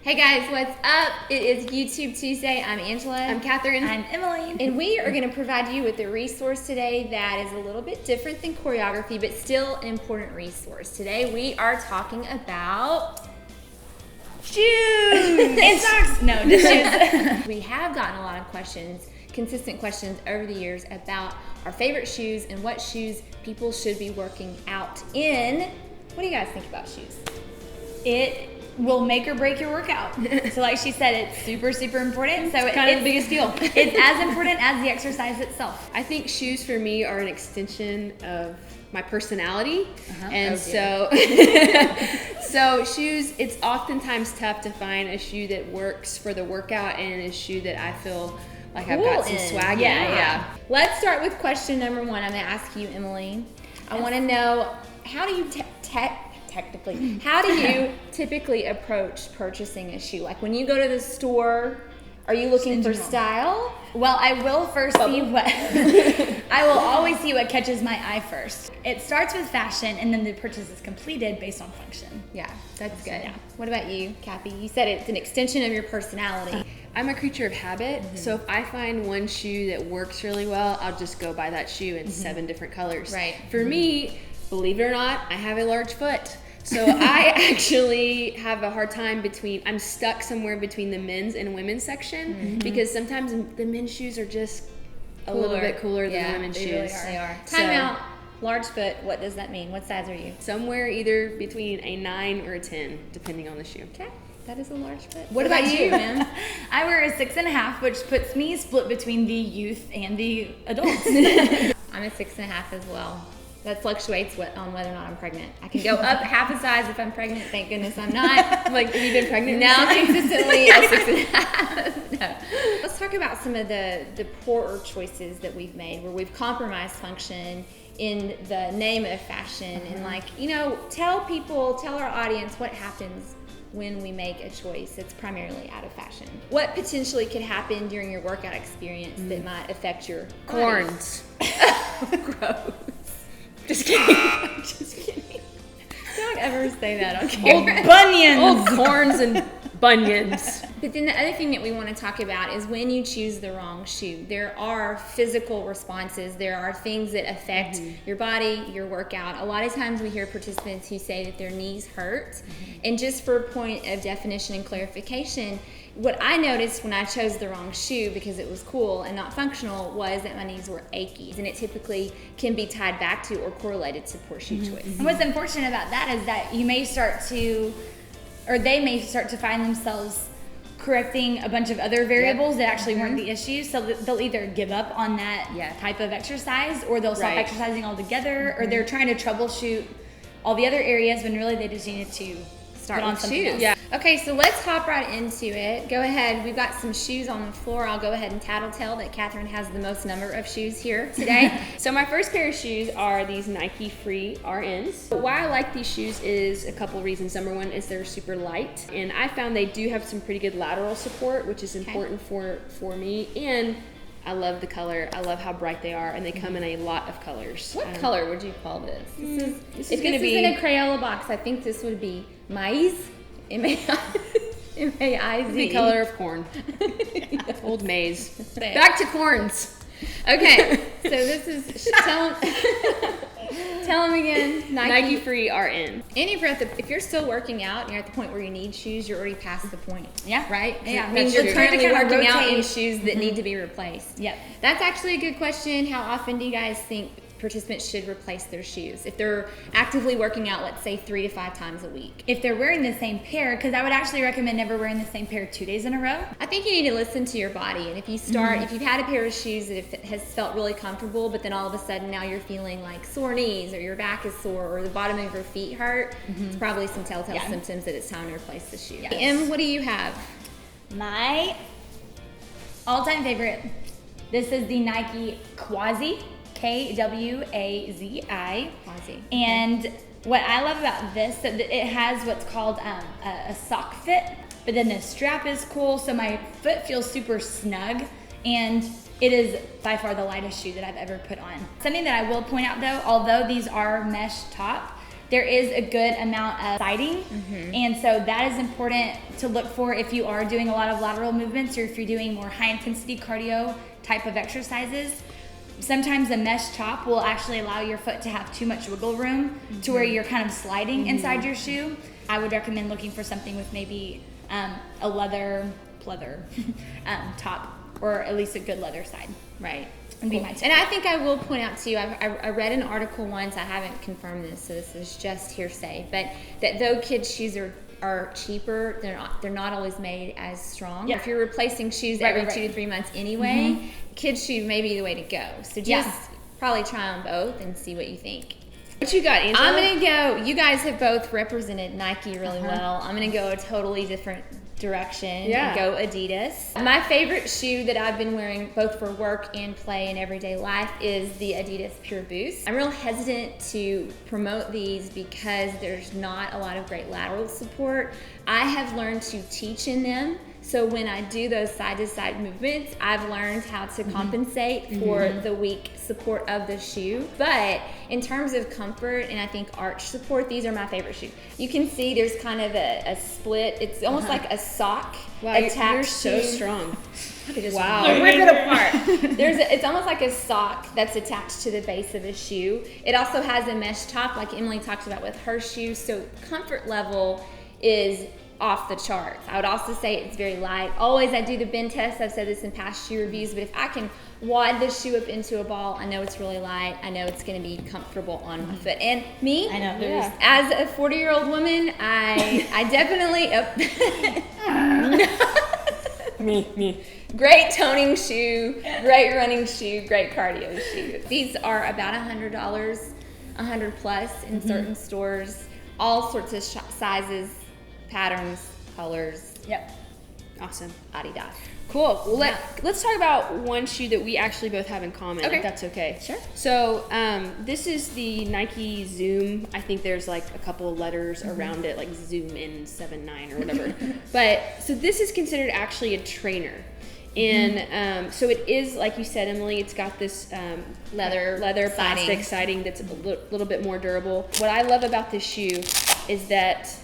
Hey guys, what's up? It is YouTube Tuesday. I'm Angela. I'm Catherine. I'm Emily. And we are going to provide you with a resource today that is a little bit different than choreography, but still an important resource. Today we are talking about shoes and socks. No, just shoes. We have gotten a lot of questions, consistent questions over the years about our favorite shoes and what shoes people should be working out in. What do you guys think about shoes? It will make or break your workout. So like she said, it's super, super important. So it's kind of the biggest deal. It's as important as the exercise itself. I think shoes for me are an extension of my personality. And so shoes, it's oftentimes tough to find a shoe that works for the workout and a shoe that I feel like I've got some swag in. Yeah. Let's start with question number one. I'm going to ask you, Emily. I want to know, how do you how do you typically approach purchasing a shoe? Like when you go to the store, are you looking for style? Well, I will first see what I will always see what catches my eye first. It starts with fashion, and then the purchase is completed based on function. Yeah, that's good. Yeah. What about you, Kathy? You said it's an extension of your personality. I'm a creature of habit, so if I find one shoe that works really well, I'll just go buy that shoe in 7 different colors. Right. For me, believe it or not, I have a large foot. So I actually have a hard time I'm stuck somewhere between the men's and women's section because sometimes the men's shoes are just a little bit cooler than the women's shoes. Really are. They are. Time out. Large foot, what does that mean? What size are you? Somewhere either between a 9 or a 10, depending on the shoe. Okay. That is a large foot. What about you, man? I wear a 6.5, which puts me split between the youth and the adults. I'm a 6.5 as well. That fluctuates on whether or not I'm pregnant. I can go up half a size if I'm pregnant. Thank goodness I'm not. Like, have you been pregnant? Now consistently a 6.5. No. Let's talk about some of the poorer choices that we've made, where we've compromised function in the name of fashion, and tell our audience what happens when we make a choice that's primarily out of fashion. What potentially could happen during your workout experience that might affect your corns? Gross. Just kidding. Just kidding. Don't ever say that on camera. Old bunions. Old corns and bunions. But then the other thing that we want to talk about is when you choose the wrong shoe. There are physical responses. There are things that affect your body, your workout. A lot of times we hear participants who say that their knees hurt. And just for a point of definition and clarification, what I noticed when I chose the wrong shoe because it was cool and not functional was that my knees were achy, and it typically can be tied back to or correlated to poor shoe choice. And what's unfortunate about that is that they may start to find themselves correcting a bunch of other variables that actually weren't the issue. So they'll either give up on that type of exercise, or they'll stop exercising altogether, or they're trying to troubleshoot all the other areas when really they just needed to start on with something shoes. else. Yeah. Okay, so let's hop right into it. Go ahead. We've got some shoes on the floor. I'll go ahead and tattletale that Catherine has the most number of shoes here today. So my first pair of shoes are these Nike Free RNs. Why I like these shoes is a couple reasons. Number one is they're super light, and I found they do have some pretty good lateral support, which is important for me. And I love the color. I love how bright they are, and they come in a lot of colors. What color would you call this? This is going to be in a Crayola box. I think this would be maize. M-A-I-Z. The color of corn. Old maize. Back to corns. Okay, so this is tell them again. Nike Free RN. And if you're still working out and you're at the point where you need shoes, you're already past the point. Yeah. Right? Yeah. It means you're currently working out in shoes that need to be replaced. Yep. That's actually a good question. How often do you guys think participants should replace their shoes if they're actively working out, let's say 3 to 5 times a week? If they're wearing the same pair, because I would actually recommend never wearing the same pair 2 days in a row. I think you need to listen to your body, and if you start, if you've had a pair of shoes that has felt really comfortable, but then all of a sudden now you're feeling like sore knees, or your back is sore, or the bottom of your feet hurt, it's probably some telltale symptoms that it's time to replace the shoe. Em, what do you have? My all-time favorite. This is the Nike Quasi. Kwazi. And what I love about this, that it has what's called a sock fit, but then the strap is cool, so my foot feels super snug, and it is by far the lightest shoe that I've ever put on. Something that I will point out though, although these are mesh top, there is a good amount of siding. And so that is important to look for if you are doing a lot of lateral movements or if you're doing more high intensity cardio type of exercises. Sometimes a mesh top will actually allow your foot to have too much wiggle room to where you're kind of sliding inside your shoe. I would recommend looking for something with maybe a leather top, or at least a good leather side. Right. And be my tip. And I think I will point out too, I read an article once, I haven't confirmed this, so this is just hearsay, but that though kids' shoes are cheaper, they're not always made as strong. If you're replacing shoes every 2 to 3 months anyway, kids' shoe may be the way to go. So just probably try on both and see what you think. What you got, Angela? I'm gonna go, you guys have both represented Nike really well. I'm gonna go a totally different direction and go Adidas. My favorite shoe that I've been wearing both for work and play and everyday life is the Adidas Pure Boost. I'm real hesitant to promote these because there's not a lot of great lateral support. I have learned to teach in them. So when I do those side-to-side movements, I've learned how to compensate for the weak support of the shoe. But in terms of comfort and I think arch support, these are my favorite shoes. You can see there's kind of a split. It's almost like a sock attached. You're so strong. Wow. Rip it apart. It's almost like a sock that's attached to the base of a shoe. It also has a mesh top like Emily talked about with her shoes. So comfort level is off the charts. I would also say it's very light. Always I do the bend test. I've said this in past shoe reviews, but if I can wad this shoe up into a ball, I know it's really light. I know it's going to be comfortable on my foot. And me, as a 40-year-old woman, I definitely me. Great toning shoe, great running shoe, great cardio shoe. These are about $100, $100 plus in certain stores, all sorts of sizes, patterns, colors. Awesome. Adidas. Cool. Well, let's talk about one shoe that we actually both have in common, if that's okay. Sure. So this is the Nike Zoom. I think there's like a couple of letters around it, like Zoom in 7-9 or whatever. But so this is considered actually a trainer. And so it is, like you said, Emily, it's got this leather plastic siding that's a little bit more durable. What I love about this shoe is that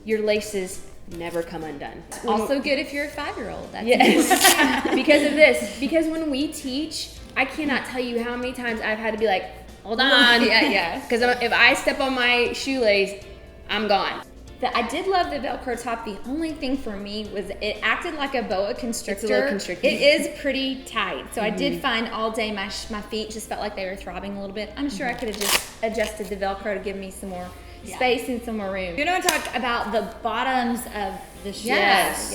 your laces never come undone. Also good if you're a 5-year-old. Yes. Because of this. Because when we teach, I cannot tell you how many times I've had to be like, hold on. Because if I step on my shoelace, I'm gone. I did love the Velcro top. The only thing for me was it acted like a boa constrictor. It's a little constricting. It is pretty tight. So I did find all day my feet just felt like they were throbbing a little bit. I'm sure I could have just adjusted the Velcro to give me some more space and some more room. You're going to talk about the bottoms of the shoes. Yes,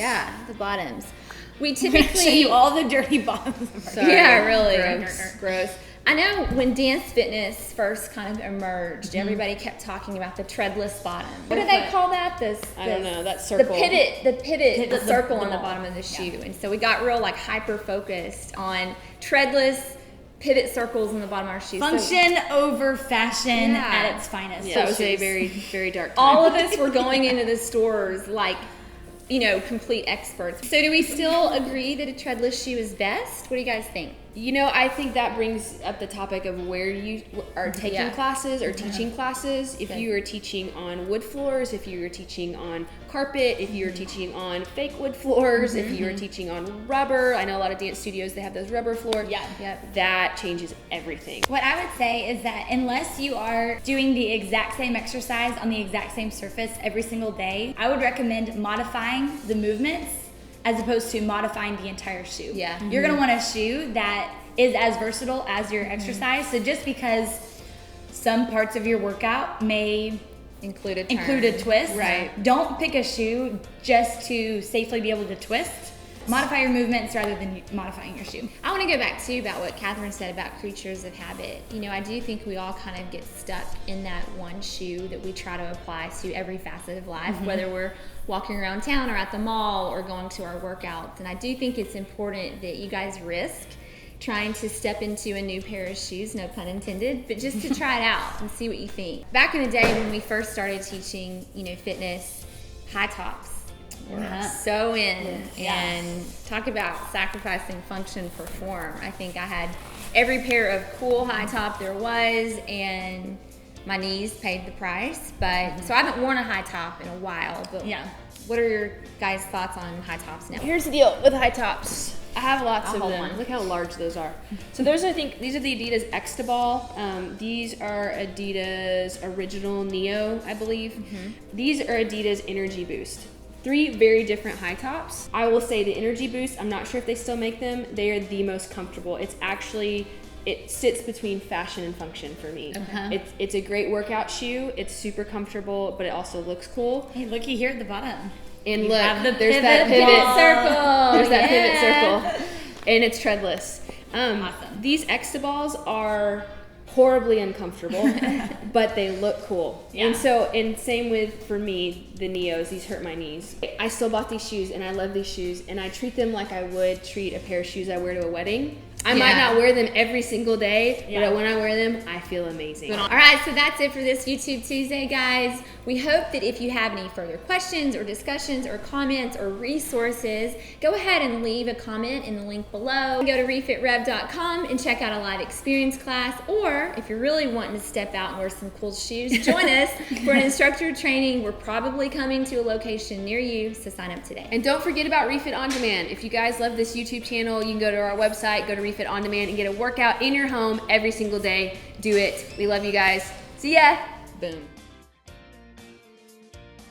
the bottoms. We typically show you all the dirty bottoms. Sorry. Yeah, really. Gross. I know when dance fitness first kind of emerged, everybody kept talking about the treadless bottom. What do they call that? I don't know, that circle. The pivot, the circle on the bottom of the shoe. And so we got real like hyper focused on treadless pivot circles in the bottom of our shoes. Function over fashion at its finest. Yeah, it was a very, very dark time. All of us were going into the stores like, complete experts. So do we still agree that a treadless shoe is best? What do you guys think? I think that brings up the topic of where you are taking classes or teaching classes. If you are teaching on wood floors, if you are teaching on carpet, if you are teaching on fake wood floors, if you are teaching on rubber. I know a lot of dance studios, they have those rubber floors. That changes everything. What I would say is that unless you are doing the exact same exercise on the exact same surface every single day, I would recommend modifying the movements as opposed to modifying the entire shoe. You're going to want a shoe that is as versatile as your exercise. So just because some parts of your workout may include a twist, don't pick a shoe just to safely be able to twist. Modify your movements rather than modifying your shoe. I want to go back too about what Catherine said about creatures of habit. I do think we all kind of get stuck in that one shoe that we try to apply to every facet of life, whether we're walking around town or at the mall or going to our workouts. And I do think it's important that you guys risk trying to step into a new pair of shoes, no pun intended, but just to try it out and see what you think. Back in the day when we first started teaching, fitness, high tops were so in. And talk about sacrificing function for form. I think I had every pair of cool high top there was, and my knees paid the price. But so I haven't worn a high top in a while. But Yeah. what are your guys' thoughts on high tops now? Here's the deal with high tops. I have lots of hold them. one. Look how large those are. So those, I think, these are the Adidas Xtabal. These are Adidas Original Neo, I believe. These are Adidas Energy Boost. 3 very different high tops. I will say the Energy Boost, I'm not sure if they still make them. They are the most comfortable. It's actually, it sits between fashion and function for me. It's a great workout shoe. It's super comfortable, but it also looks cool. Hey, looky here at the bottom. And You look, have the there's that pivot pivot ball. circle. There's that Yeah. pivot circle. And it's treadless. Awesome. These Xtaballs are horribly uncomfortable, but they look cool. Yeah. And same with, for me, the Neos. These hurt my knees. I still bought these shoes, and I love these shoes, and I treat them like I would treat a pair of shoes I wear to a wedding. I might not wear them every single day, but when I wear them, I feel amazing. All right, so that's it for this YouTube Tuesday, guys. We hope that if you have any further questions or discussions or comments or resources, go ahead and leave a comment in the link below. Go to REFITREV.com and check out a live experience class, or if you're really wanting to step out and wear some cool shoes, join us for an instructor training. We're probably coming to a location near you, so sign up today. And don't forget about REFIT On Demand. If you guys love this YouTube channel, you can go to our website, go to REFIT On Demand, and get a workout in your home every single day. Do it. We love you guys. See ya. Boom.